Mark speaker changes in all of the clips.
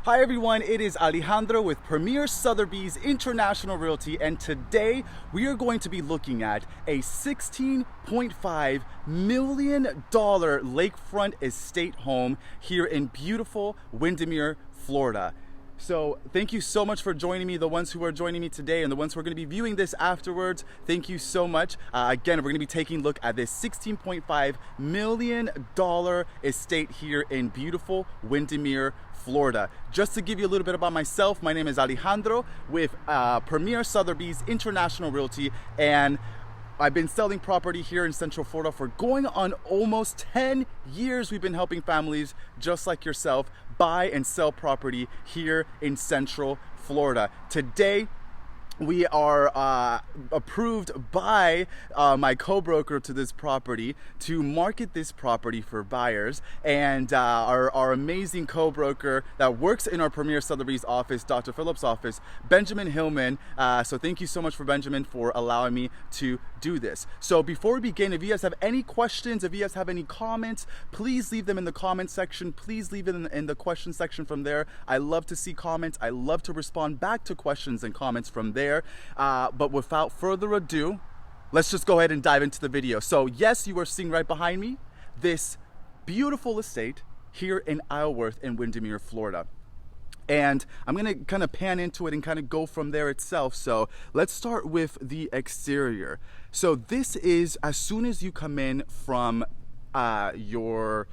Speaker 1: Hi everyone, it is Alejandro with Premier Sotheby's International Realty, and today we are going to be looking at a $16.5 million lakefront estate home here in beautiful Windermere, Florida. So thank you so much for joining me, the ones who are joining me today and the ones who are going to be viewing this afterwards. Thank you so much. Again, we're going to be taking a look at this $16.5 million estate here in beautiful Windermere, Florida. Just to give you a little bit about myself, my name is Alejandro with Premier Sotheby's International Realty, and I've been selling property here in Central Florida for going on almost 10 years. We've been helping families just like yourself buy and sell property here in Central Florida. Today, we are approved by my co-broker to this property to market this property for buyers, and our amazing co-broker that works in our Premier Sotheby's office, Dr. Phillips' office, Benjamin Hillman. So thank you so much for Benjamin for allowing me to do this. So before we begin, if you guys have any questions, if you guys have any comments, please leave them in the comment section. Please leave it in the question section from there. I love to see comments. I love to respond back to questions and comments from there. But without further ado, let's just go ahead and dive into the video. So yes, you are seeing right behind me this beautiful estate here in Isleworth in Windermere, Florida. And I'm gonna kind of pan into it and kind of go from there itself. So let's start with the exterior. So this is as soon as you come in from your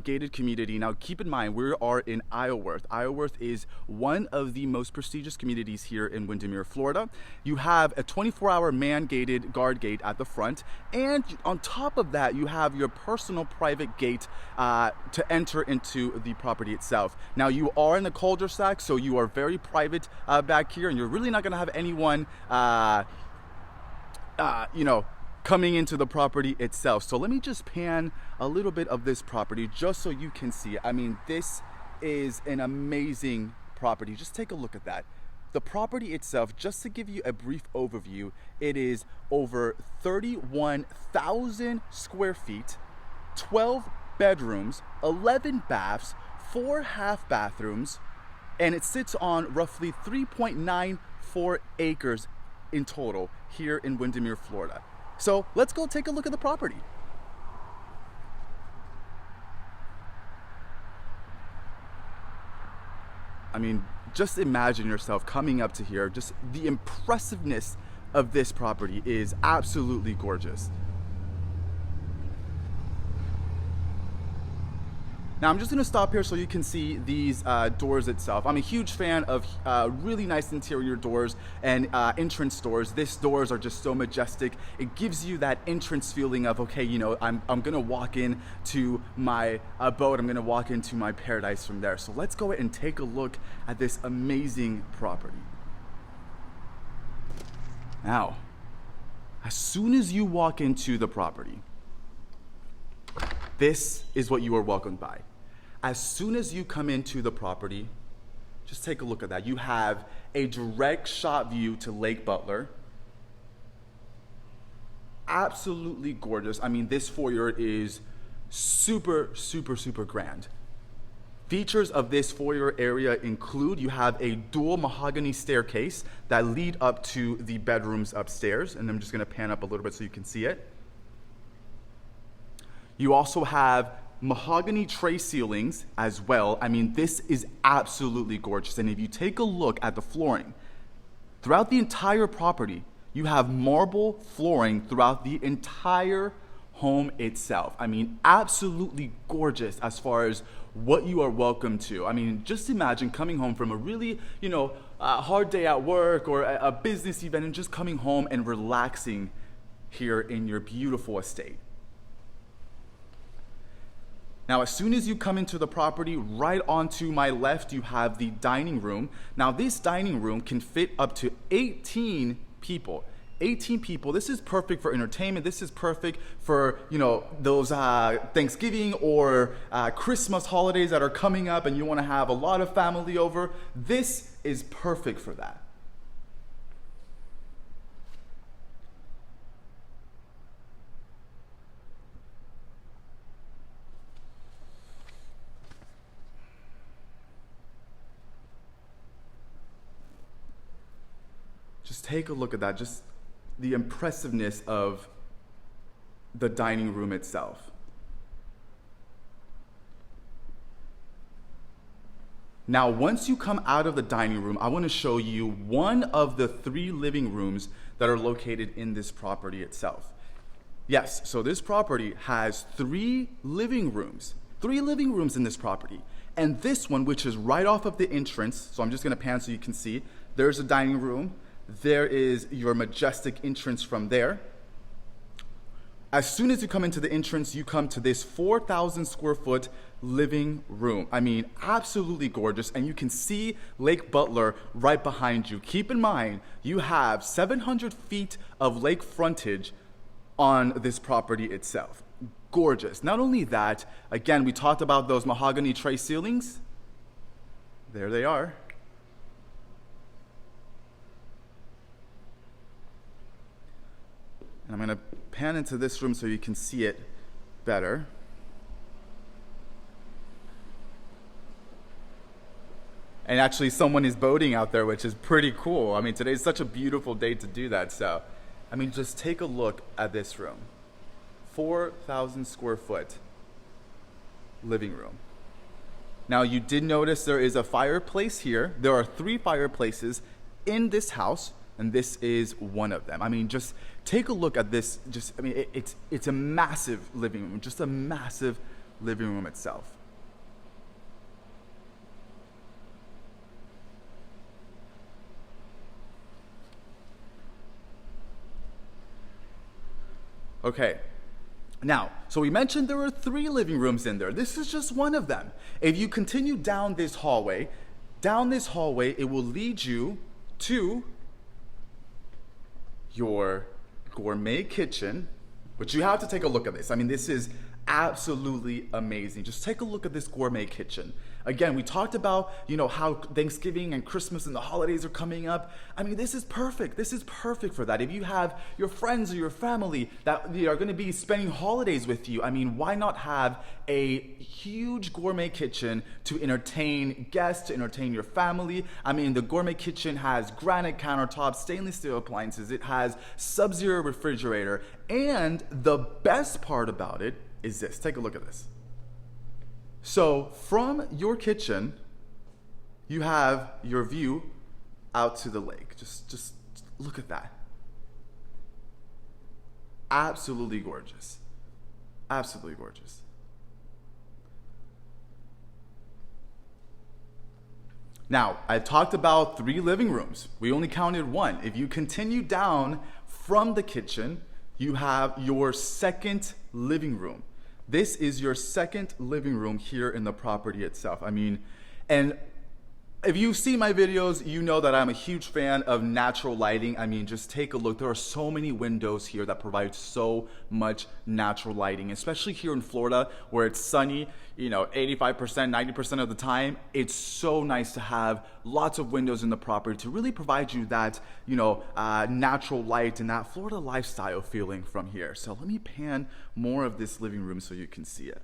Speaker 1: gated community. Now keep in mind, we are in Isleworth. Isleworth is one of the most prestigious communities here in Windermere, Florida. You have a 24-hour man-gated guard gate at the front, and on top of that you have your personal private gate to enter into the property itself. Now you are in a cul-de-sac, so you are very private back here, and you're really not going to have anyone coming into the property itself. So let me just pan a little bit of this property just so you can see. I mean, this is an amazing property. Just take a look at that. The property itself, just to give you a brief overview, it is over 31,000 square feet, 12 bedrooms, 11 baths, 4 half bathrooms, and it sits on roughly 3.94 acres in total here in Windermere, Florida. So let's go take a look at the property. I mean, just imagine yourself coming up to here. Just the impressiveness of this property is absolutely gorgeous. Now I'm just gonna stop here so you can see these doors itself. I'm a huge fan of really nice interior doors and entrance doors. These doors are just so majestic. It gives you that entrance feeling of, okay, you know, I'm gonna walk in to my abode. I'm gonna walk into my paradise from there. So let's go ahead and take a look at this amazing property. Now, as soon as you walk into the property, this is what you are welcomed by. As soon as you come into the property, just take a look at that. You have a direct shot view to Lake Butler. Absolutely gorgeous. I mean, this foyer is super, super, super grand. Features of this foyer area include, you have a dual mahogany staircase that lead up to the bedrooms upstairs, and I'm just gonna pan up a little bit so you can see it. You also have mahogany tray ceilings as well. I mean, this is absolutely gorgeous. And if you take a look at the flooring, throughout the entire property, you have marble flooring throughout the entire home itself. I mean, absolutely gorgeous as far as what you are welcome to. I mean, just imagine coming home from a really, hard day at work or a business event and just coming home and relaxing here in your beautiful estate. Now, as soon as you come into the property, right onto my left, you have the dining room. Now, this dining room can fit up to 18 people. 18 people. This is perfect for entertainment. This is perfect for, those Thanksgiving or Christmas holidays that are coming up and you want to have a lot of family over. This is perfect for that. take a look at that, just the impressiveness of the dining room itself. Now, once you come out of the dining room, I want to show you one of the 3 living rooms that are located in this property itself. Yes, so this property has 3 living rooms. 3 living rooms in this property. And this one, which is right off of the entrance, so I'm just going to pan so you can see, there's a dining room. There is your majestic entrance from there. As soon as you come into the entrance, you come to this 4,000 square foot living room. I mean, absolutely gorgeous. And you can see Lake Butler right behind you. Keep in mind, you have 700 feet of lake frontage on this property itself. Gorgeous. Not only that, again, we talked about those mahogany tray ceilings. There they are. And I'm going to pan into this room so you can see it better. And actually someone is boating out there, which is pretty cool. I mean, today's such a beautiful day to do that. So, I mean, just take a look at this room. 4,000 square foot living room. Now, you did notice there is a fireplace here. There are 3 fireplaces in this house, and this is one of them. I mean, just take a look at this. It's a massive living room, just a massive living room itself. Okay. Now, so we mentioned there were 3 living rooms in there. This is just one of them. If you continue down this hallway, it will lead you to your gourmet kitchen, which you have to take a look at this. I mean, this is absolutely amazing. Just take a look at this gourmet kitchen. Again, we talked about, how Thanksgiving and Christmas and the holidays are coming up. I mean, this is perfect. This is perfect for that. If you have your friends or your family that are going to be spending holidays with you, I mean, why not have a huge gourmet kitchen to entertain guests, to entertain your family? I mean, the gourmet kitchen has granite countertops, stainless steel appliances. It has sub-zero refrigerator. And the best part about it is this. Take a look at this. So from your kitchen, you have your view out to the lake. Just look at that. Absolutely gorgeous. Absolutely gorgeous. Now, I talked about 3 living rooms. We only counted 1. If you continue down from the kitchen, you have your second living room. This is your second living room here in the property itself. I mean, and if you see my videos, you know that I'm a huge fan of natural lighting. I mean, just take a look. There are so many windows here that provide so much natural lighting, especially here in Florida where it's sunny, 85%, 90% of the time. It's so nice to have lots of windows in the property to really provide you that, natural light and that Florida lifestyle feeling from here. So let me pan more of this living room so you can see it.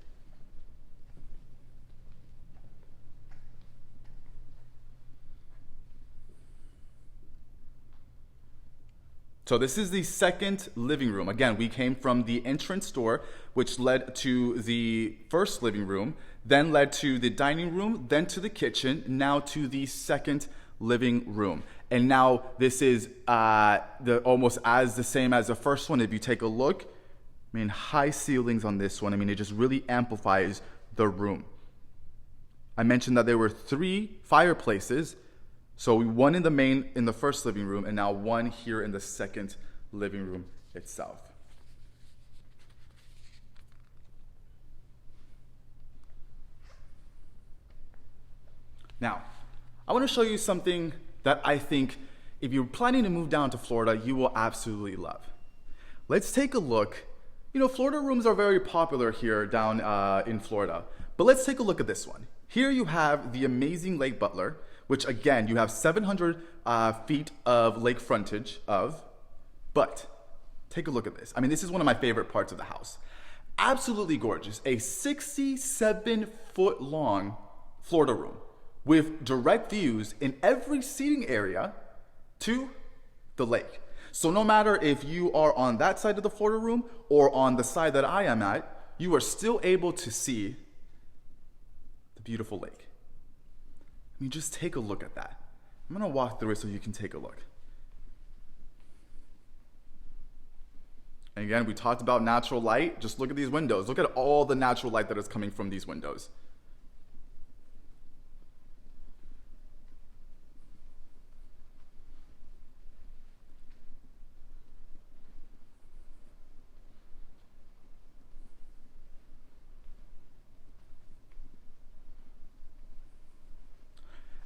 Speaker 1: So this is the second living room. Again, we came from the entrance door, which led to the first living room, then led to the dining room, then to the kitchen, now to the second living room. And now this is almost as the same as the first one. If you take a look, I mean, high ceilings on this one. I mean, it just really amplifies the room. I mentioned that there were 3 fireplaces. So one in the first living room, and now one here in the second living room itself. Now, I want to show you something that I think if you're planning to move down to Florida, you will absolutely love. Let's take a look. Florida rooms are very popular here down in Florida, but let's take a look at this one. Here you have the amazing Lake Butler, which again, you have 700 feet of lake frontage but take a look at this. I mean, this is one of my favorite parts of the house. Absolutely gorgeous. A 67-foot long Florida room with direct views in every seating area to the lake. So no matter if you are on that side of the Florida room or on the side that I am at, you are still able to see the beautiful lake. I mean, just take a look at that. I'm gonna walk through it so you can take a look. And again, we talked about natural light. Just look at these windows. Look at all the natural light that is coming from these windows.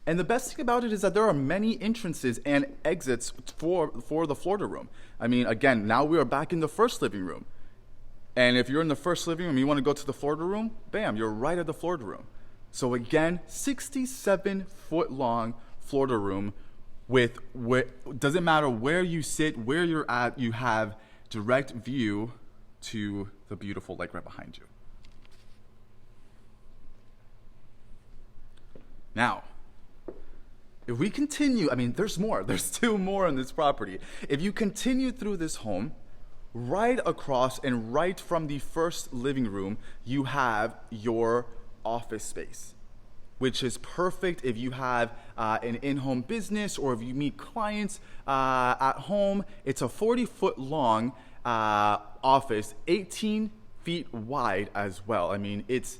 Speaker 1: And the best thing about it is that there are many entrances and exits for the Florida room. I mean, again, now we are back in the first living room. And if you're in the first living room and you want to go to the Florida room, bam, you're right at the Florida room. So again, 67-foot long Florida room doesn't matter where you sit, where you're at, you have direct view to the beautiful lake right behind you. Now, if we continue, I mean, there's more. There's still more on this property. If you continue through this home, right across and right from the first living room, you have your office space, which is perfect if you have an in-home business or if you meet clients at home. It's a 40-foot long office, 18 feet wide as well. I mean, it's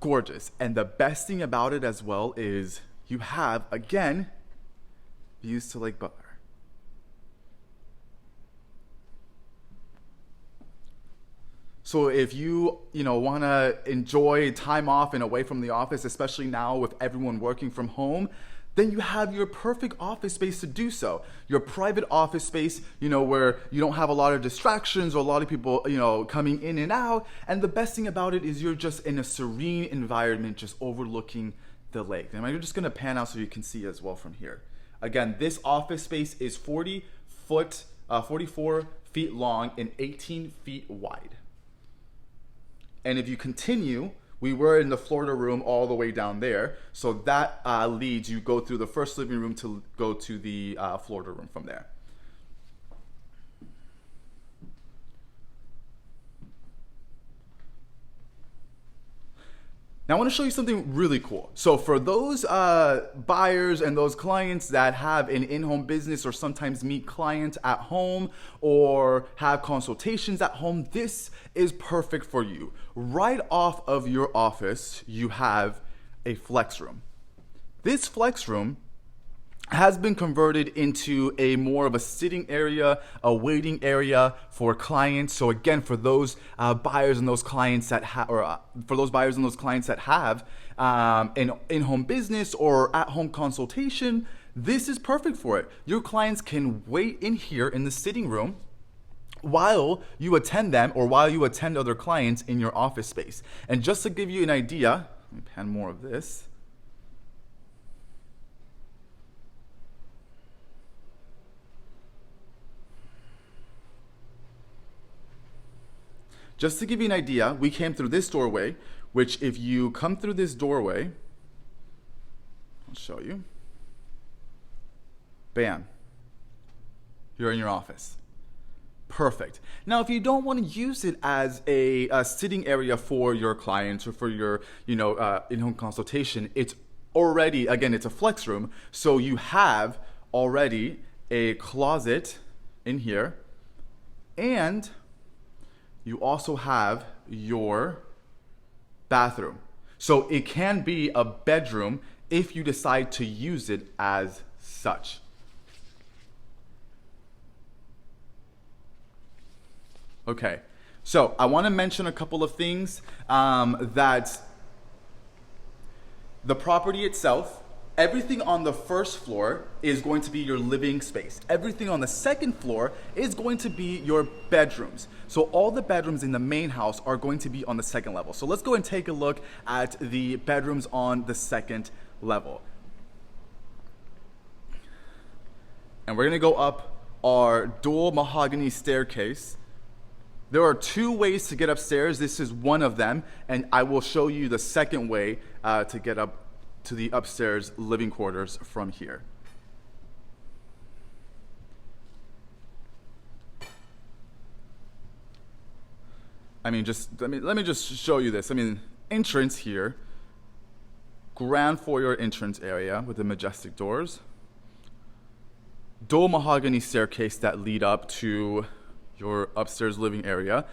Speaker 1: gorgeous. And the best thing about it as well is you have, again, views to Lake Butler. So if you want to enjoy time off and away from the office, especially now with everyone working from home, then you have your perfect office space to do so. Your private office space, where you don't have a lot of distractions or a lot of people, coming in and out. And the best thing about it is you're just in a serene environment, just overlooking the lake. And I'm just going to pan out so you can see as well from here. Again, this office space is 44 feet long and 18 feet wide. And if you continue, we were in the Florida room all the way down there. So that leads, you go through the first living room to go to the Florida room from there. Now I want to show you something really cool. So for those buyers and those clients that have an in-home business or sometimes meet clients at home or have consultations at home, this is perfect for you. Right off of your office, you have a flex room. This flex room has been converted into a more of a sitting area, a waiting area for clients. So again, for those buyers and those clients that have an in-home business or at-home consultation, this is perfect for it. Your clients can wait in here in the sitting room while you attend them or while you attend other clients in your office space. And just to give you an idea, let me pan more of this. Just to give you an idea, we came through this doorway, which if you come through this doorway, I'll show you. Bam. You're in your office. Perfect. Now, if you don't want to use it as a sitting area for your clients or for your, in-home consultation, it's already, again, it's a flex room. So you have already a closet in here, and you also have your bathroom. So it can be a bedroom if you decide to use it as such. Okay, so I want to mention a couple of things that the property itself, everything on the first floor is going to be your living space. Everything on the second floor is going to be your bedrooms. So all the bedrooms in the main house are going to be on the second level. So let's go and take a look at the bedrooms on the second level. And we're going to go up our dual mahogany staircase. There are two ways to get upstairs. This is one of them, and I will show you the second way to get up to the upstairs living quarters from here. I mean, let me just show you this. I mean, entrance here, grand foyer entrance area with the majestic doors, dual mahogany staircase that lead up to your upstairs living area,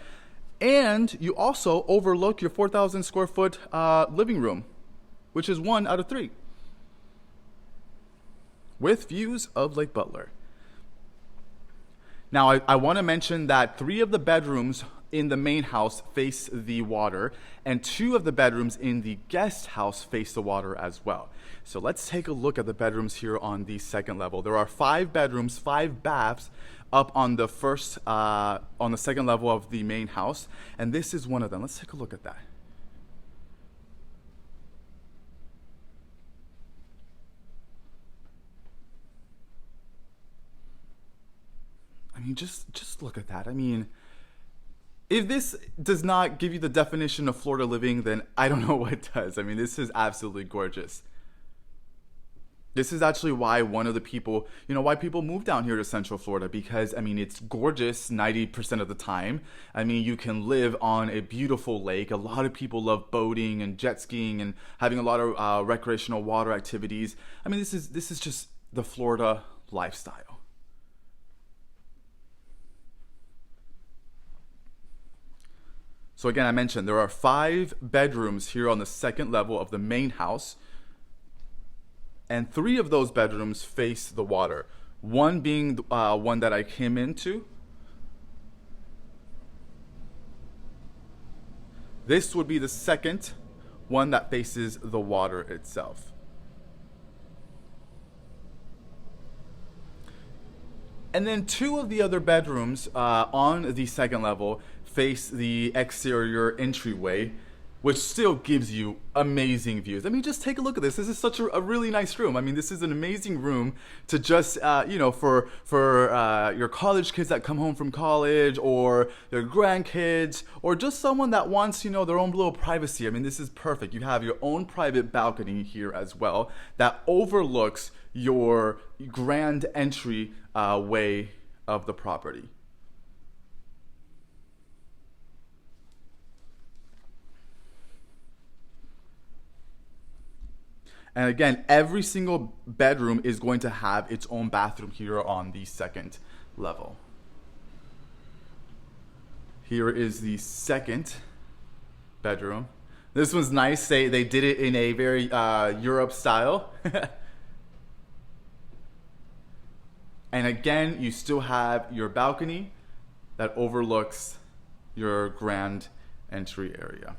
Speaker 1: and you also overlook your 4,000 square foot living room, which is 1 out of 3, with views of Lake Butler. Now, I want to mention that 3 of the bedrooms in the main house face the water, and 2 of the bedrooms in the guest house face the water as well. So let's take a look at the bedrooms here on the second level. There are 5 bedrooms, 5 baths up on the second level of the main house, and this is one of them. Let's take a look at that. I mean, just look at that. I mean, if this does not give you the definition of Florida living, then I don't know what does. I mean, this is absolutely gorgeous. This is actually why why people move down here to Central Florida, because, I mean, it's gorgeous 90% of the time. I mean, you can live on a beautiful lake. A lot of people love boating and jet skiing and having a lot of recreational water activities. I mean, this is just the Florida lifestyle. So again, I mentioned there are 5 bedrooms here on the second level of the main house, and 3 of those bedrooms face the water. One being one that I came into. This would be the second one that faces the water itself. And then 2 of the other bedrooms on the second level face the exterior entryway, which still gives you amazing views. I mean, just take a look at this. This is such a really nice room. I mean, this is an amazing room to just, for your college kids that come home from college, or your grandkids, or just someone that wants, their own little privacy. I mean, this is perfect. You have your own private balcony here as well that overlooks your grand entry way of the property. And again, every single bedroom is going to have its own bathroom here on the second level. Here is the second bedroom. This one's nice. They did it in a very Europe style. And again, you still have your balcony that overlooks your grand entry area.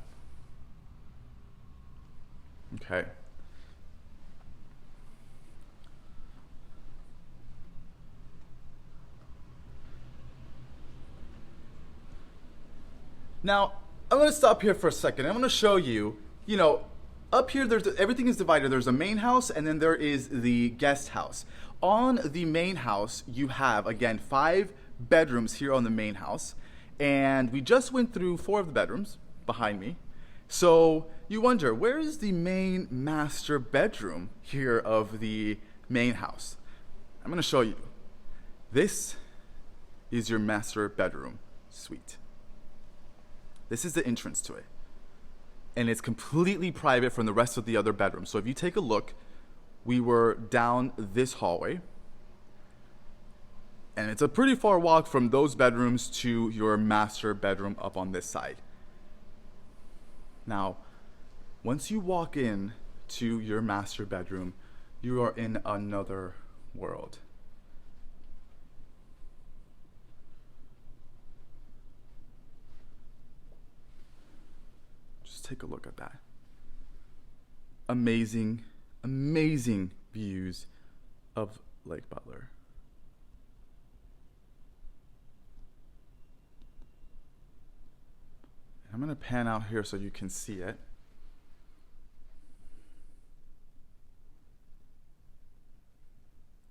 Speaker 1: Okay. Now, I'm going to stop here for a second. I'm going to show you, up here, everything is divided. There's a main house, and then there is the guest house. On the main house, you have, again, 5 bedrooms here on the main house. And we just went through 4 of the bedrooms behind me. So you wonder, where is the main master bedroom here of the main house? I'm going to show you. This is your master bedroom suite. This is the entrance to it. And it's completely private from the rest of the other bedrooms. So if you take a look, we were down this hallway. And it's a pretty far walk from those bedrooms to your master bedroom up on this side. Now, once you walk in to your master bedroom, you are in another world. Take a look at that. Amazing, amazing views of Lake Butler. I'm going to pan out here so you can see it.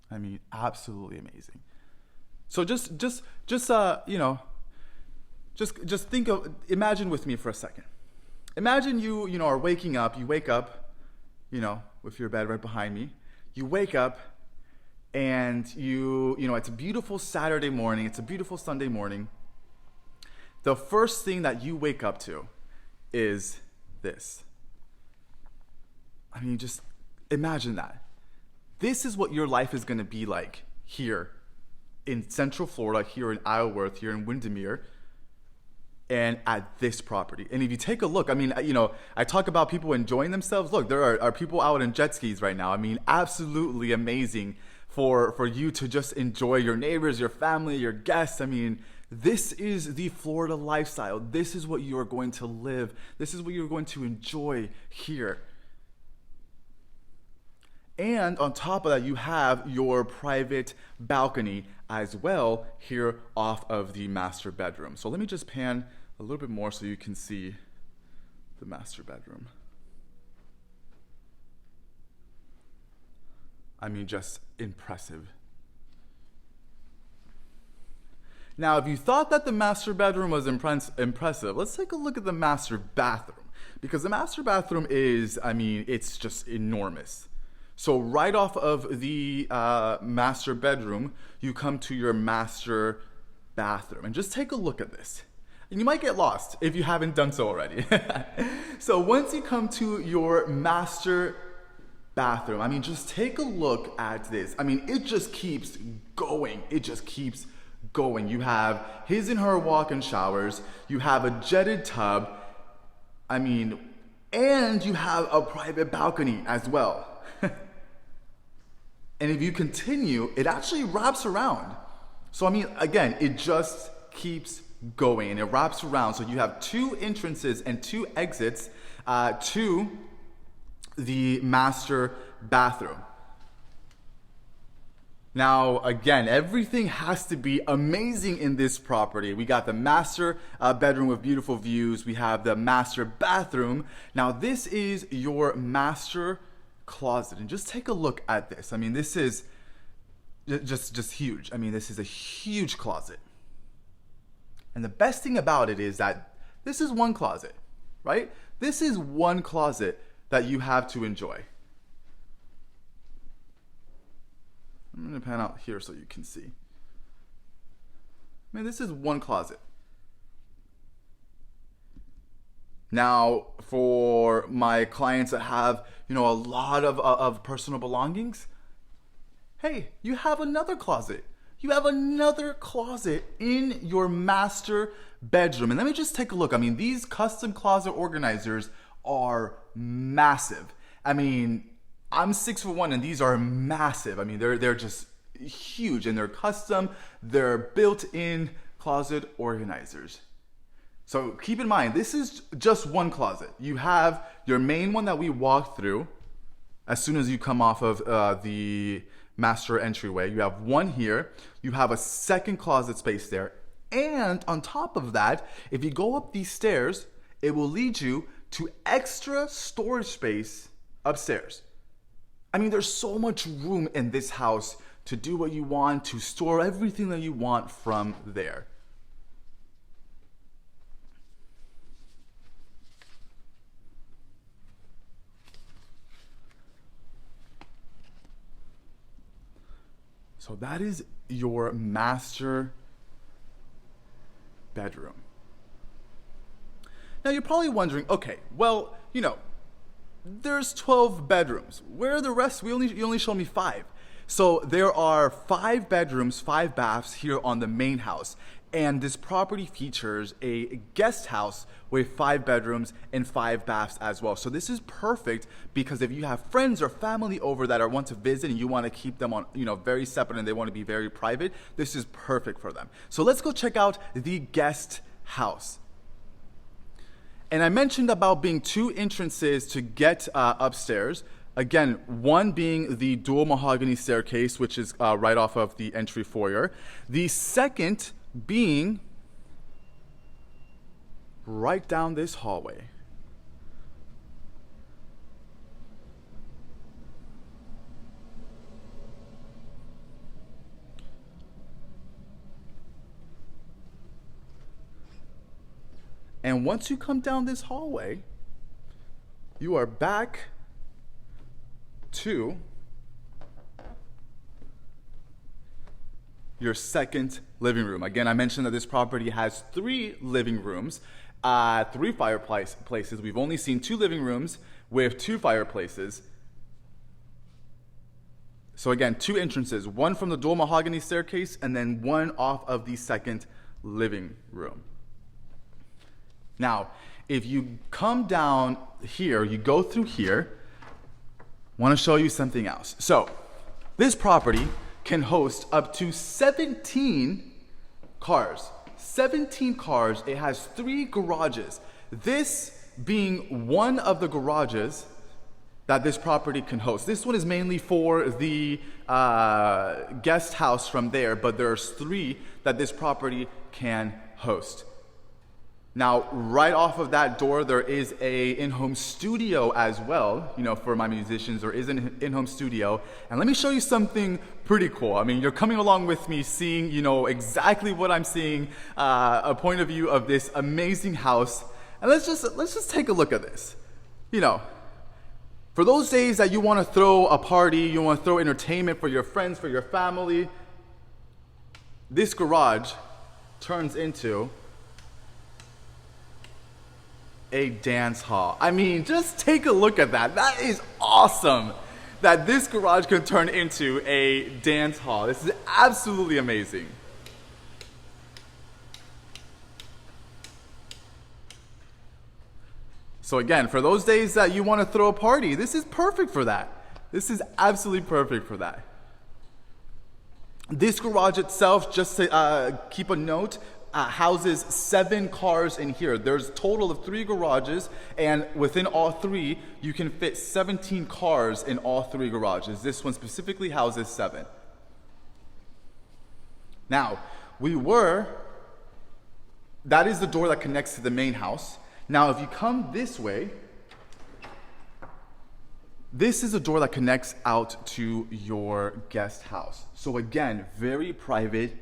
Speaker 1: I mean, absolutely amazing. So just think of, imagine with me for a second. Imagine you are waking up. You wake up, with your bed right behind me. You wake up, and it's a beautiful Saturday morning. It's a beautiful Sunday morning. the first thing that you wake up to is this. I mean, just imagine that. This is what your life is going to be like here in Central Florida, here in Isleworth, here in Windermere, and at this property. And if you take a look, I mean, you know, I talk about people enjoying themselves. Look, there are people out in jet skis right now. I mean, absolutely amazing for you to just enjoy your neighbors, your family, your guests. I mean, this is the Florida lifestyle. This is what you are going to live. This is what you're going to enjoy here. And on top of that, you have your private balcony as well here off of the master bedroom. So let me just pan a little bit more so you can see the master bedroom. I mean, just impressive. Now, if you thought that the master bedroom was impressive, let's take a look at the master bathroom. Because the master bathroom is, I mean, it's just enormous. So right off of the master bedroom, you come to your master bathroom. And just take a look at this. And you might get lost if you haven't done so already. So once you come to your master bathroom, I mean, just take a look at this. I mean, it just keeps going. It just keeps going. You have his and her walk-in showers. You have a jetted tub. I mean, and you have a private balcony as well. And if you continue, it actually wraps around. So I mean, again, it just keeps going and it wraps around. So you have 2 entrances and 2 exits to the master bathroom. Now, again, everything has to be amazing in this property. We got the master bedroom with beautiful views. We have the master bathroom. Now, this is your master closet. And just take a look at this. I mean, this is just huge. I mean, this is a huge closet. And the best thing about it is that this is one closet, right? This is one closet that you have to enjoy. I'm going to pan out here so you can see. I mean, this is one closet. Now, for my clients that have, you know, a lot of personal belongings, hey, you have another closet. You have another closet in your master bedroom. And let me just take a look. I mean, these custom closet organizers are massive. I mean, I'm 6'1" and these are massive. I mean, they're just huge and they're custom. They're built-in closet organizers. So keep in mind, this is just one closet. You have your main one that we walked through as soon as you come off of the master entryway. You have one here. You have a second closet space there. And on top of that, if you go up these stairs, it will lead you to extra storage space upstairs. I mean, there's so much room in this house to do what you want, to store everything that you want from there. So that is your master bedroom. Now you're probably wondering, okay, well, you know, there's 12 bedrooms. Where are the rest? You only show me 5. So there are 5 bedrooms, 5 baths here on the main house. And this property features a guest house with 5 bedrooms and 5 baths as well. So this is perfect because if you have friends or family over that want to visit and you want to keep them on, you know, very separate and they want to be very private, this is perfect for them. So let's go check out the guest house. And I mentioned about being 2 entrances to get upstairs. Again, one being the dual mahogany staircase, which is right off of the entry foyer. The second being right down this hallway. And once you come down this hallway, you are back to your second living room. Again, I mentioned that this property has 3 living rooms, 3 fireplaces. We've only seen 2 living rooms with 2 fireplaces. So again, 2 entrances, one from the dual mahogany staircase and then one off of the second living room. Now, if you come down here, you go through here, I want to show you something else. So this property can host up to 17 cars. 17 cars. It has 3 garages. This being one of the garages that this property can host. This one is mainly for the guest house from there, but there's 3 that this property can host. Now, right off of that door, there is a in-home studio as well. You know, for my musicians, there is an in-home studio. And let me show you something pretty cool. I mean, you're coming along with me, seeing, you know, exactly what I'm seeing, a point of view of this amazing house. And let's just take a look at this. You know, for those days that you want to throw a party, you want to throw entertainment for your friends, for your family, this garage turns into a dance hall. I mean, just take a look at that. That is awesome that this garage can turn into a dance hall. This is absolutely amazing. So again, for those days that you want to throw a party, this is perfect for that. This is absolutely perfect for that. This garage itself, just to keep a note, houses 7 cars in here. There's a total of 3 garages, and within all 3, you can fit 17 cars in all 3 garages. This one specifically houses 7. Now, that is the door that connects to the main house. Now, if you come this way, this is a door that connects out to your guest house. So again, very private,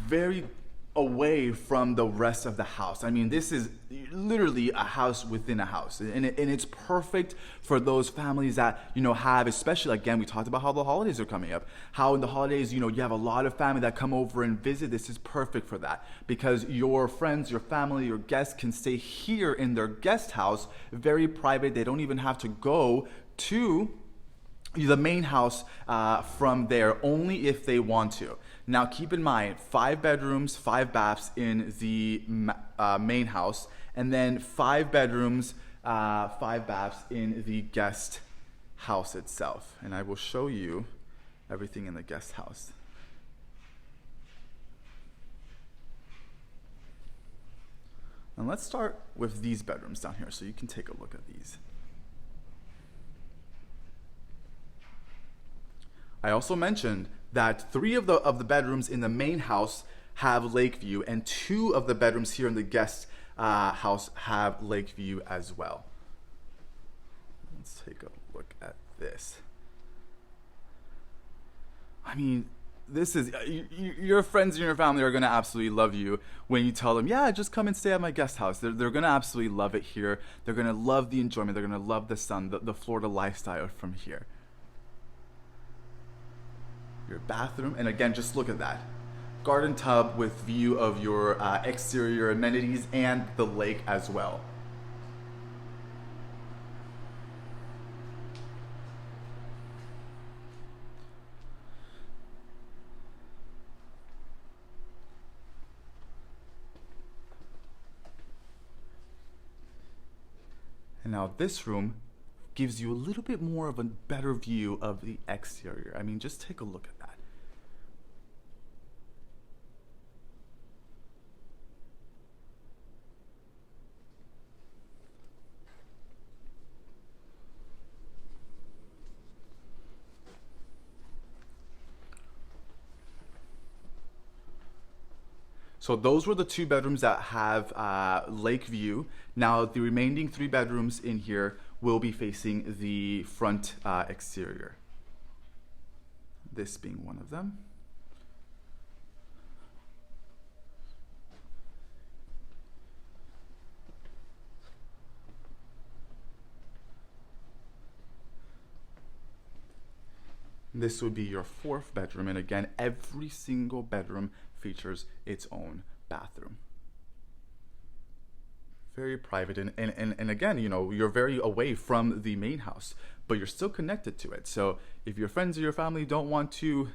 Speaker 1: very away from the rest of the house. I mean, this is literally a house within a house, and it's perfect for those families that, you know, have, especially, again, we talked about how the holidays are coming up, how in the holidays, you know, you have a lot of family that come over and visit. This is perfect for that, because your friends, your family, your guests can stay here in their guest house, very private. They don't even have to go to the main house from there, only if they want to. Now, keep in mind, 5 bedrooms, 5 baths in the main house, and then 5 bedrooms, 5 baths in the guest house itself. And I will show you everything in the guest house. And let's start with these bedrooms down here so you can take a look at these. I also mentioned that 3 of the bedrooms in the main house have lake view, and 2 of the bedrooms here in the guest house have lake view as well. Let's take a look at this. I mean, this is, your friends and your family are going to absolutely love you when you tell them, yeah, just come and stay at my guest house. They're going to absolutely love it here. They're going to love the enjoyment. They're going to love the sun, the Florida lifestyle from here. Your bathroom, and again, just look at that. Garden tub with view of your exterior amenities and the lake as well. And now this room gives you a little bit more of a better view of the exterior. I mean, just take a look at that. So those were the 2 bedrooms that have lake view. Now the remaining 3 bedrooms in here will be facing the front exterior. This being one of them. This would be your fourth bedroom, and again, every single bedroom features its own bathroom. Very private, and again, you know, you're very away from the main house, but you're still connected to it. So if your friends or your family don't want to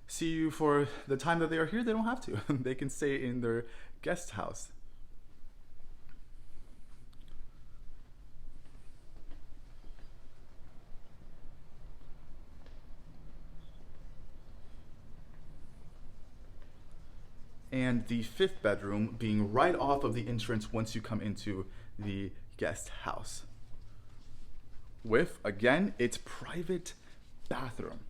Speaker 1: see you for the time that they are here, they don't have to. They can stay in their guest house. And the fifth bedroom being right off of the entrance once you come into the guest house. With, again, its private bathroom.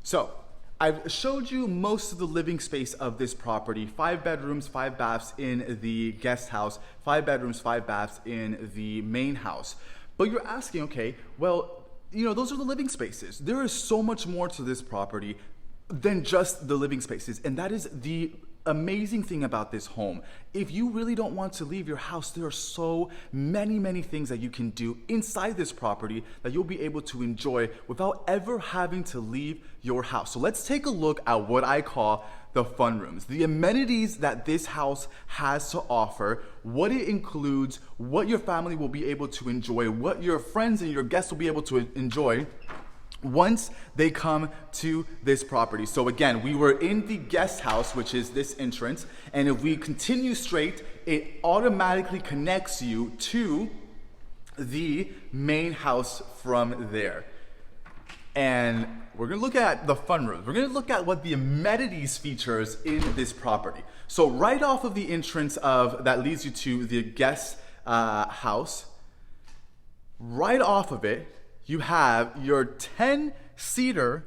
Speaker 1: So, I've showed you most of the living space of this property. 5 bedrooms, 5 baths in the guest house, 5 bedrooms, 5 baths in the main house. But you're asking, okay, well, you know, those are the living spaces. There is so much more to this property than just the living spaces, and that is the amazing thing about this home. If you really don't want to leave your house, there are so many things that you can do inside this property that you'll be able to enjoy without ever having to leave your house. So let's take a look at what I call the fun rooms, the amenities that this house has to offer, what it includes, what your family will be able to enjoy, what your friends and your guests will be able to enjoy once they come to this property. So again, we were in the guest house, which is this entrance, and if we continue straight, it automatically connects you to the main house from there. And we're gonna look at the fun rooms. We're gonna look at what the amenities features in this property. So right off of the entrance that leads you to the guest house, right off of it, you have your 10-seater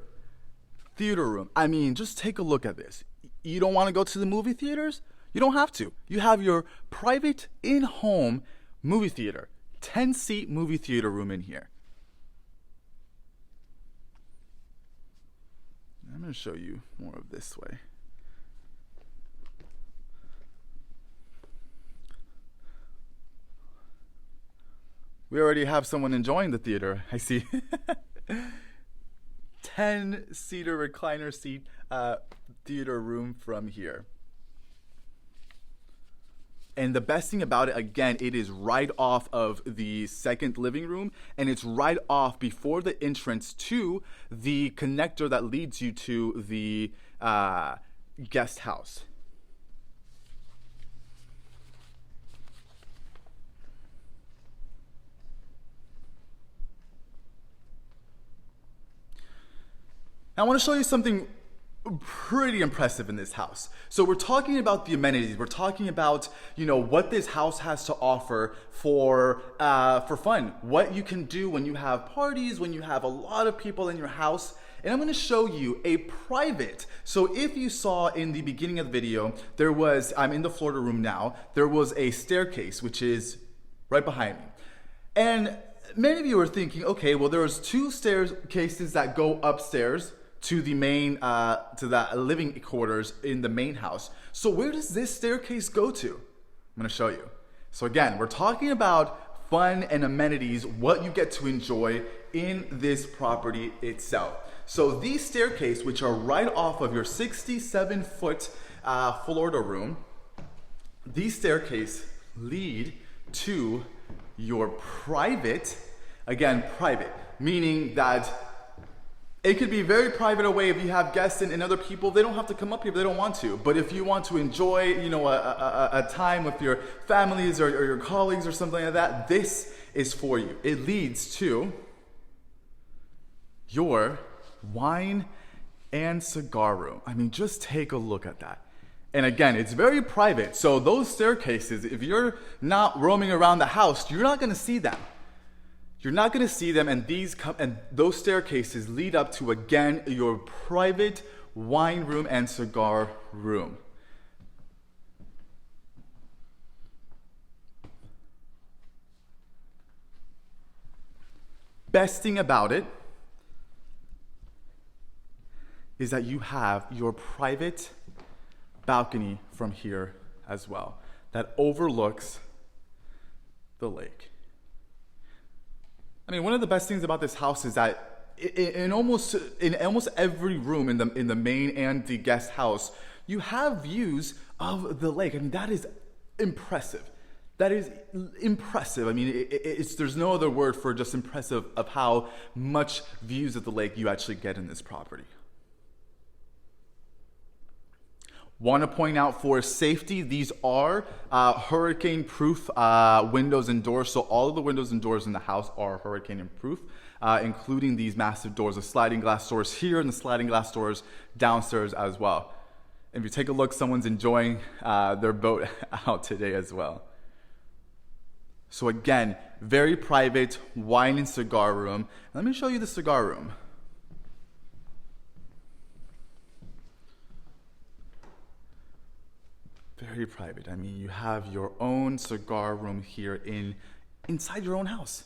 Speaker 1: theater room. I mean, just take a look at this. You don't want to go to the movie theaters? You don't have to. You have your private in-home movie theater, 10-seat movie theater room in here. I'm going to show you more of this way. We already have someone enjoying the theater, I see. 10-seater recliner seat theater room from here. And the best thing about it, again, it is right off of the second living room, and it's right off before the entrance to the connector that leads you to the guest house. Now, I want to show you something pretty impressive in this house. So we're talking about the amenities. We're talking about, you know, what this house has to offer for fun. What you can do when you have parties, when you have a lot of people in your house. And I'm going to show you a private. So if you saw in the beginning of the video, I'm in the Florida room now. There was a staircase, which is right behind me. And many of you are thinking, okay, well, there's 2 staircases that go upstairs to the main, to the living quarters in the main house. So where does this staircase go to? I'm gonna show you. So again, we're talking about fun and amenities, what you get to enjoy in this property itself. So these staircases, which are right off of your 67-foot Florida room, these staircases lead to your private, again, private, meaning that it could be very private away if you have guests and other people. They don't have to come up here if they don't want to. But if you want to enjoy, you know, a time with your families or your colleagues or something like that, this is for you. It leads to your wine and cigar room. I mean, just take a look at that. And again, it's very private. So those staircases, if you're not roaming around the house, you're not going to see them. You're not going to see them, and those staircases lead up to, again, your private wine room and cigar room. Best thing about it is that you have your private balcony from here as well that overlooks the lake. I mean, one of the best things about this house is that in almost every room in the main and the guest house, you have views of the lake. I mean, that is impressive. That is impressive. I mean, there's no other word for just impressive of how much views of the lake you actually get in this property. Want to point out for safety, these are hurricane-proof windows and doors. So all of the windows and doors in the house are hurricane-proof, including these massive doors, the sliding glass doors here and the sliding glass doors downstairs as well. And if you take a look, someone's enjoying their boat out today as well. So again, very private wine and cigar room. Let me show you the cigar room. Very private. I mean, you have your own cigar room here inside your own house.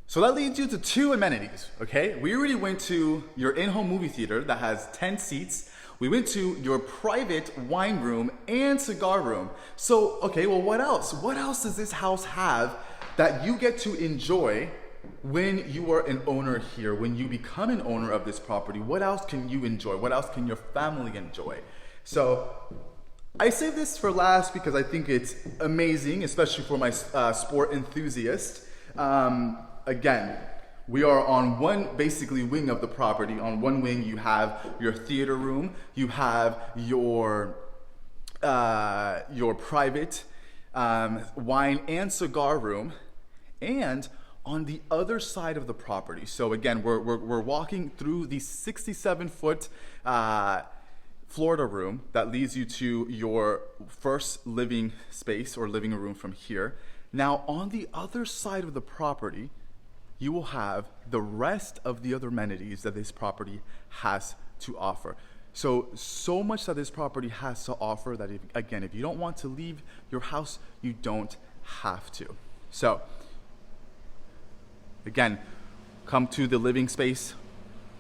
Speaker 1: So that leads you to two amenities, okay? We already went to your in-home movie theater that has 10 seats. We went to your private wine room and cigar room. So, okay, well, what else? What else does this house have that you get to enjoy when you are an owner here, when you become an owner of this property? What else can you enjoy? What else can your family enjoy? So I save this for last because I think it's amazing, especially for my sport enthusiast. Again, we are on one basically wing of the property. On one wing you have your theater room, you have your private wine and cigar room, and on the other side of the property. So again, we're walking through the 67-foot Florida room that leads you to your first living space or living room from here. Now, on the other side of the property, you will have the rest of the other amenities that this property has to offer. So much that this property has to offer that, if you don't want to leave your house, you don't have to. So, again, come to the living space.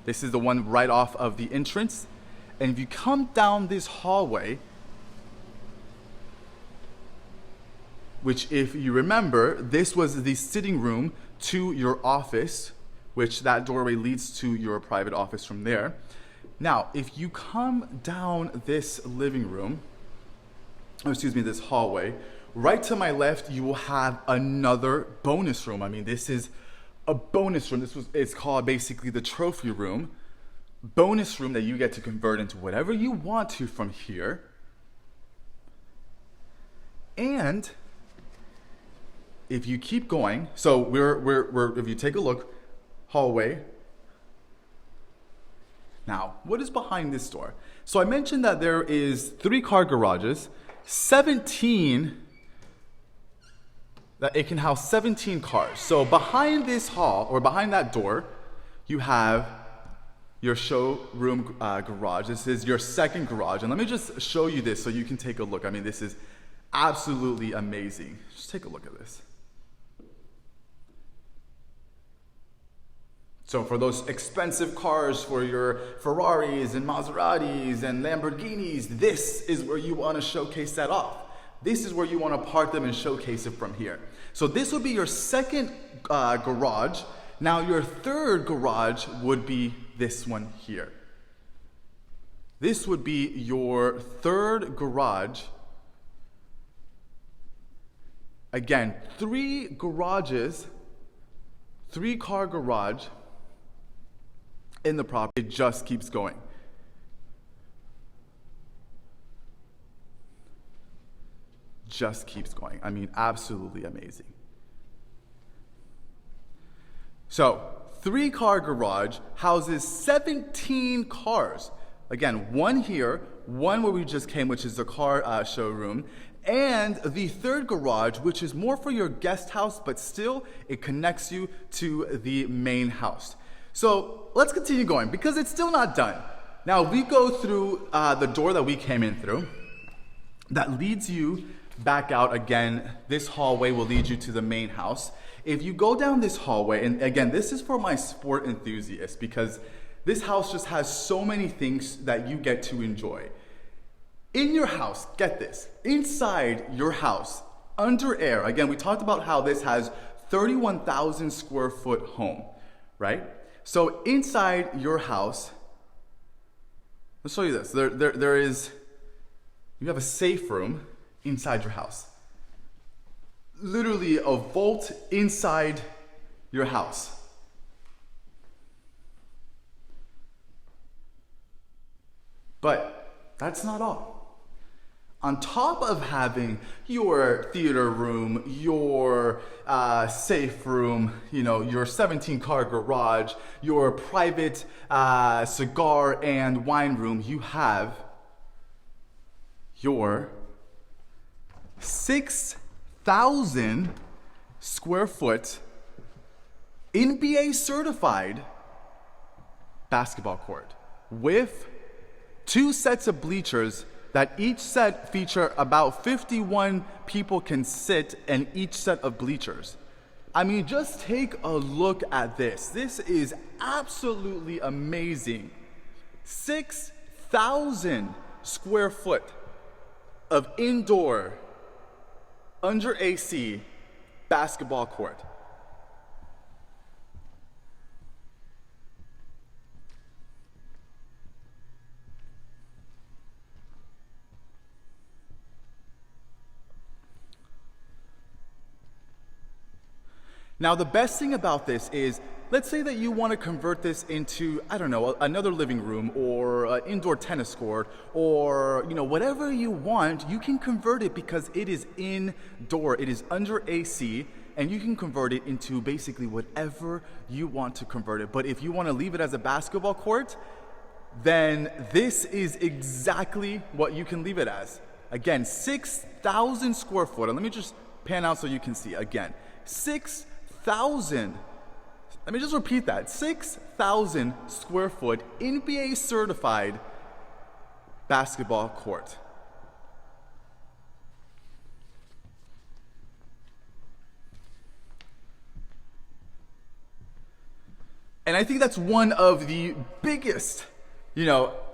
Speaker 1: This is the one right off of the entrance. And if you come down this hallway, which if you remember, this was the sitting room to your office, which that doorway leads to your private office from there. Now, if you come down this living room, this hallway, right to my left, you will have another bonus room. I mean, this is a bonus room. It's called basically the trophy room. Bonus room that you get to convert into whatever you want to from here. And if you keep going, so we're if you take a look, hallway. Now, what is behind this door? So I mentioned that there is 3 car garages, 17, that it can house 17 cars. So behind this hall, or behind that door, you have your showroom garage. This is your second garage. And let me just show you this so you can take a look. I mean, this is absolutely amazing. Just take a look at this. So for those expensive cars, for your Ferraris and Maseratis and Lamborghinis, this is where you want to showcase that off. This is where you want to park them and showcase it from here. So this would be your second garage. Now your third garage would be this one here. This would be your third garage. Again, 3 garages, 3 car garage in the property. It just keeps going. Just keeps going. I mean, absolutely amazing. So, 3 car garage houses 17 cars. Again, one here, one where we just came, which is the car showroom, and the third garage, which is more for your guest house, but still it connects you to the main house. So let's continue going because it's still not done. Now we go through the door that we came in through that leads you back out again, this hallway will lead you to the main house. If you go down this hallway, and again, this is for my sport enthusiasts because this house just has so many things that you get to enjoy. In your house, get this, inside your house, under air, again, we talked about how this has 31,000 square foot home, right? So inside your house, let's show you this. You have a safe room inside your house. Literally a vault inside your house. But that's not all. On top of having your theater room, your safe room, your 17-car garage, your private cigar and wine room, you have your 6,000 square foot NBA certified basketball court with 2 sets of bleachers that each set feature about 51 people can sit in each set of bleachers. I mean, just take a look at this. This is absolutely amazing. 6,000 square foot of indoor, under AC basketball court. Now, the best thing about this is, let's say that you want to convert this into, I don't know, another living room or an indoor tennis court or, whatever you want, you can convert it because it is indoor. It is under AC, and you can convert it into basically whatever you want to convert it. But if you want to leave it as a basketball court, then this is exactly what you can leave it as. Again, 6,000 square foot. And let me just pan out so you can see. Again, 6,000. Let me just repeat that. 6,000 square foot NBA certified basketball court. And I think that's one of the biggest,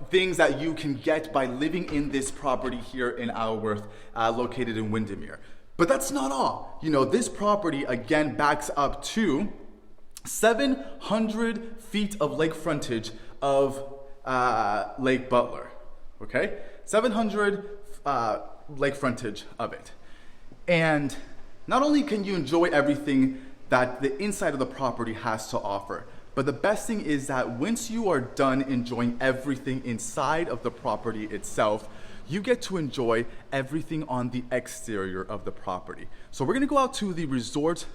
Speaker 1: things that you can get by living in this property here in Isleworth, located in Windermere. But that's not all. This property again backs up to 700 feet of lake frontage of Lake Butler. Okay? 700 lake frontage of it. And not only can you enjoy everything that the inside of the property has to offer, but the best thing is that once you are done enjoying everything inside of the property itself, you get to enjoy everything on the exterior of the property. So we're gonna go out to the resort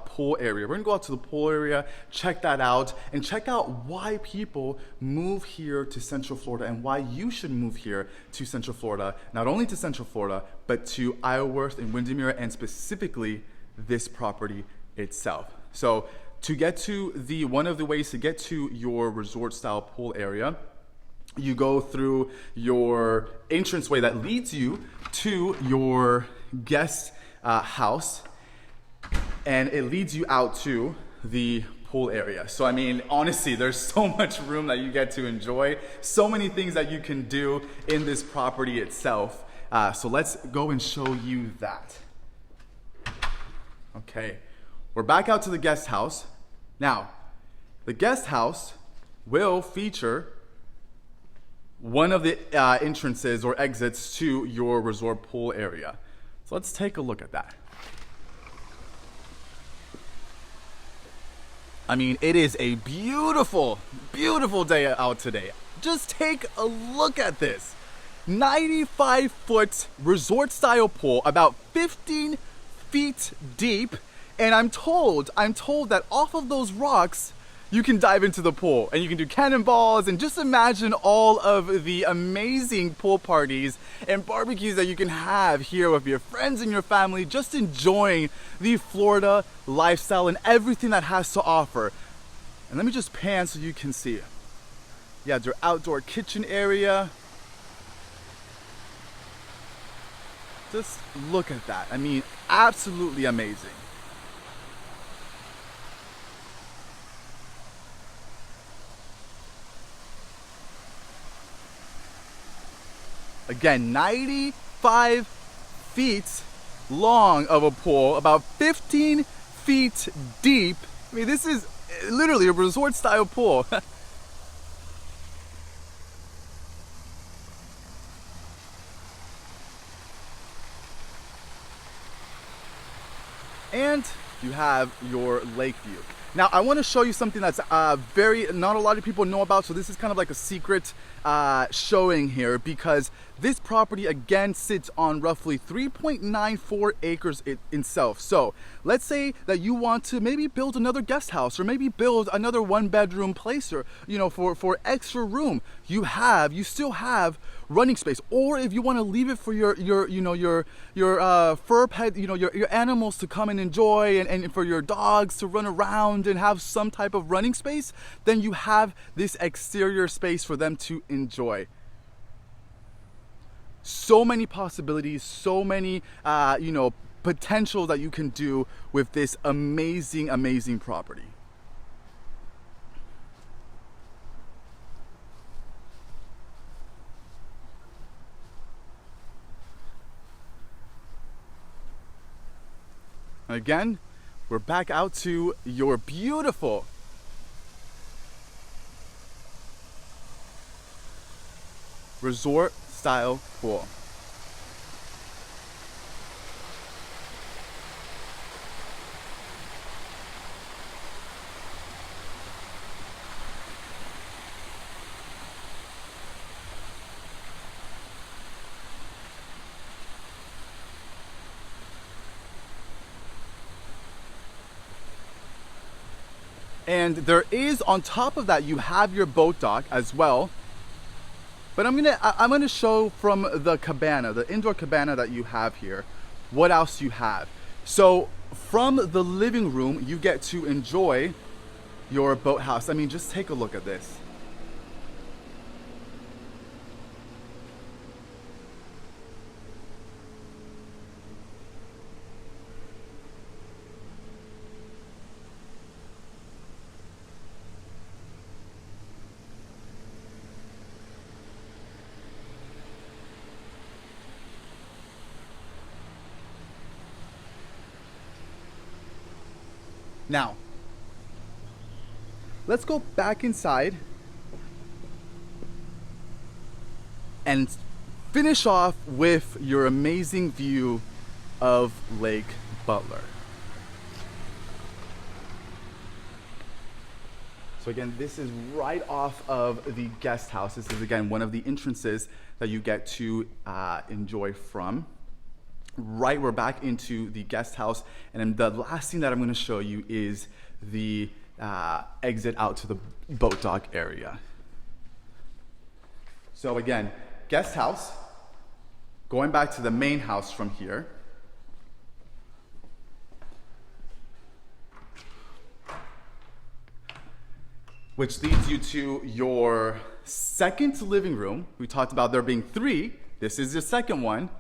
Speaker 1: pool area. We're gonna go out to the pool area, check that out, and check out why people move here to Central Florida and why you should move here to Central Florida, not only to Central Florida, but to Isleworth and Windermere, and specifically this property itself. So to get to one of the ways to get to your resort style pool area, you go through your entranceway that leads you to your guest house, and it leads you out to the pool area. So I mean, honestly, there's so much room that you get to enjoy, so many things that you can do in this property itself. So let's go and show you that. Okay, we're back out to the guest house. Now, the guest house will feature one of the entrances or exits to your resort pool area. So let's take a look at that. I mean, it is a beautiful, beautiful day out today. Just take a look at this. 95-foot resort style pool, about 15 feet deep. And I'm told that off of those rocks, you can dive into the pool and you can do cannonballs, and just imagine all of the amazing pool parties and barbecues that you can have here with your friends and your family, just enjoying the Florida lifestyle and everything that has to offer. And let me just pan so you can see. Yeah, their outdoor kitchen area. Just look at that. I mean, absolutely amazing. Again, 95 feet long of a pool, about 15 feet deep. I mean, this is literally a resort style pool. And you have your lake view. Now I want to show you something that's not a lot of people know about, so this is kind of like a secret showing here, because this property again sits on roughly 3.94 acres itself. So let's say that you want to maybe build another guest house, or maybe build another 1-bedroom place, or for extra room, you still have running space. Or if you want to leave it for your fur pet, your animals to come and enjoy, and for your dogs to run around and have some type of running space, then you have this exterior space for them to enjoy. So many possibilities, so many potential that you can do with this amazing property. Again, we're back out to your beautiful resort style pool. And there is, on top of that, you have your boat dock as well. But I'm gonna show from the cabana, the indoor cabana that you have here, what else you have. So from the living room, you get to enjoy your boathouse. I mean, just take a look at this. Now, let's go back inside and finish off with your amazing view of Lake Butler. So again, this is right off of the guest house. This is again one of the entrances that you get to enjoy from. Right, we're back into the guest house, and then the last thing that I'm going to show you is the exit out to the boat dock area. So again, guest house, going back to the main house from here. Which leads you to your second living room. We talked about there being 3. This is your second one.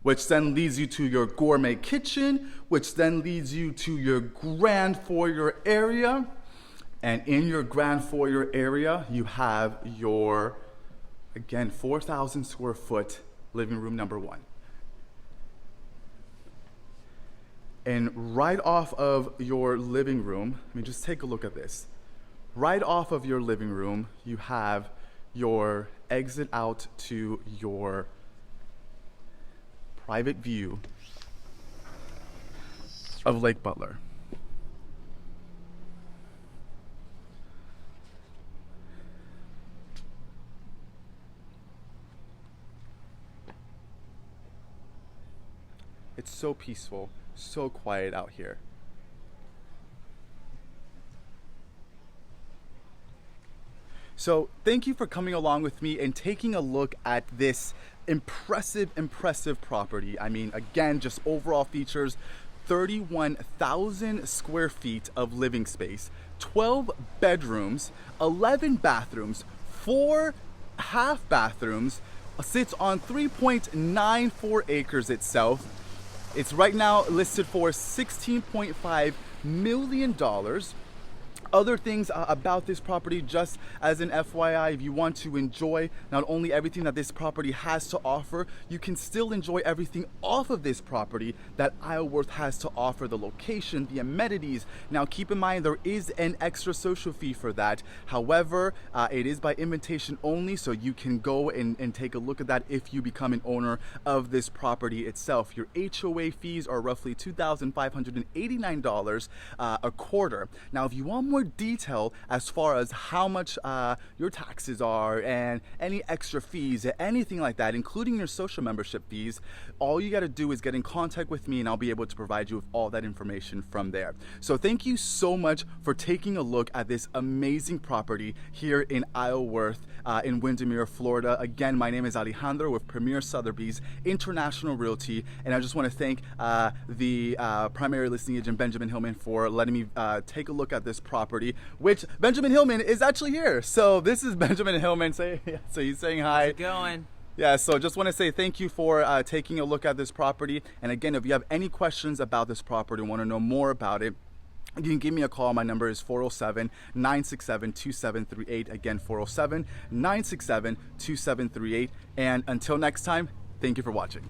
Speaker 1: Which then leads you to your gourmet kitchen, which then leads you to your grand foyer area. And in your grand foyer area, you have your, again, 4,000 square foot living room number 1. And right off of your living room, I mean, just take a look at this. Right off of your living room, you have your exit out to your private view of Lake Butler. It's so peaceful, so quiet out here. So thank you for coming along with me and taking a look at this impressive property. I mean, again, just overall features, 31,000 square feet of living space, 12 bedrooms, 11 bathrooms, 4 half bathrooms, sits on 3.94 acres itself. It's right now listed for $16.5 million. Other things about this property, just as an FYI, if you want to enjoy not only everything that this property has to offer, you can still enjoy everything off of this property that Isleworth has to offer, the location, the amenities. Now keep in mind there is an extra social fee for that. However, it is by invitation only, so you can go and take a look at that if you become an owner of this property itself. Your HOA fees are roughly $2,589 a quarter. Now if you want more detail as far as how much your taxes are and any extra fees, anything like that, including your social membership fees, all you got to do is get in contact with me and I'll be able to provide you with all that information from there. So thank you so much for taking a look at this amazing property here in Isleworth in Windermere, Florida. Again, my name is Alejandro with Premier Sotheby's International Realty, and I just want to thank the primary listing agent Benjamin Hillman for letting me take a look at this property, which Benjamin Hillman is actually here. So this is Benjamin Hillman. So he's saying hi.
Speaker 2: How's it going?
Speaker 1: Yeah, so just want to say thank you for taking a look at this property. And again, if you have any questions about this property, want to know more about it, you can give me a call. My number is 407-967-2738. Again, 407-967-2738. And until next time, thank you for watching.